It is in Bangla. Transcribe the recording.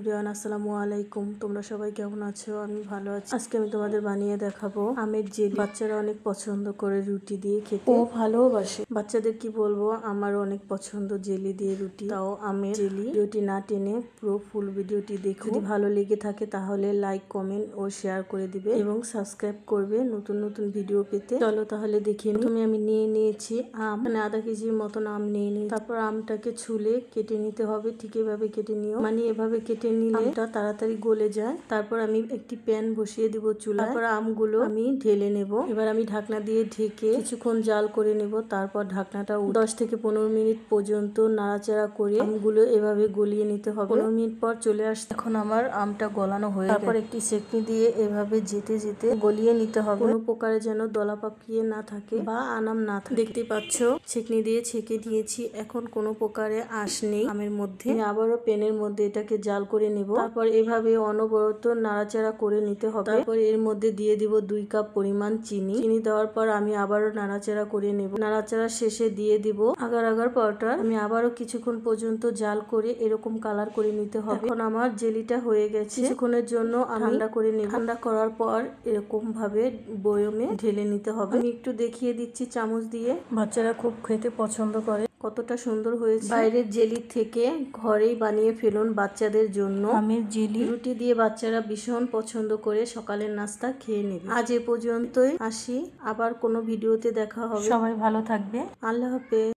এভরিওয়ান, আসসালামু আলাইকুম। তোমরা সবাই কেমন আছো? আমি ভালো আছি। আজকে আমি তোমাদের বানিয়ে দেখাবো আমের জেলি। বাচ্চারা অনেক পছন্দ করে রুটি দিয়ে খেতে, ও ভালোবাসে। বাচ্চাদের কি বলবো, আমারও অনেক পছন্দ জেলি দিয়ে রুটি। তাও আমের জেলি। ভিডিওটি না টেনে পুরো ফুল ভিডিওটি দেখো। যদি ভালো লেগে থাকে তাহলে লাইক, কমেন্ট ও শেয়ার করে দিবে এবং সাবস্ক্রাইব করবে নতুন নতুন ভিডিও পেতে। চলো তাহলে দেখি। প্রথমে আমি নিয়ে নিয়েছি আম, মানে আধা কেজির মতন আম নিয়ে নিই। তারপর আমটাকে ছুলে কেটে নিতে হবে। ঠিক এভাবে কেটে নিও, মানে এভাবে কেটে নিলে আমটা তাড়াতাড়ি গলে যায়। তারপর আমি একটি প্যান বসিয়ে দিব চুলায়। তারপর আমগুলো আমি ঢেলে নেব। এবার আমি ঢাকনা দিয়ে ঢেকে কিছুক্ষণ জাল করে নেব। তারপর ঢাকনাটা 10 থেকে 15 মিনিট পর্যন্ত নাড়াচাড়া করে আমগুলো এভাবে গলিয়ে নিতে হবে। 15 মিনিট পর চলে আসছে। এখন আমার আমটা গলানো হয়ে গেছে। তারপর একটি সেকনি দিয়ে এভাবে যেতে যেতে গলিয়ে নিতে হবে। কোনো প্রকারে যেন দলা পাকিয়ে না থাকে বা আনাম না থাকে। দেখতে পাচ্ছ, ছেকনি দিয়ে ছেঁকে দিয়েছি। এখন কোনো প্রকারে আঁশ নেই আমের মধ্যে। আমি আবারও প্যানের মধ্যে এটাকে জাল করে নেব। তারপর এভাবে অনবরত নাড়াচাড়া করে নিতে হবে। তারপর এর মধ্যে দিয়ে দিব 2 কাপ পরিমাণ চিনি। চিনি দেওয়ার পর আমি আবারও নাড়াচাড়া করে নেব। নাড়াচাড়া শেষে দিয়ে দিব আগার আগার পাউডার। আমি আবারও কিছুক্ষণ পর্যন্ত জাল করে এরকম কালার করে নিতে হবে। এখন আমার জেলিটা হয়ে গেছে। কিছুক্ষণের জন্য ঠান্ডা করে নেব। ঠান্ডা করার পর এরকম ভাবে বয়মে ঢেলে নিতে হবে। আমি একটু দেখিয়ে দিচ্ছি চামচ দিয়ে। বাচ্চারা খুব খেতে পছন্দ করে। কতটা সুন্দর হয়েছে। বাইরের জেলি থেকে ঘরেই বানিয়ে ফেলুন বাচ্চাদের জন্য আমের জেলি। রুটি দিয়ে বাচ্চারা ভীষণ পছন্দ করে সকালের নাস্তা খেয়ে নেবে। আজ এ পর্যন্তই। আসি, আবার কোনো ভিডিওতে দেখা হবে। সবাই ভালো থাকবে। আল্লাহ হাফেজ।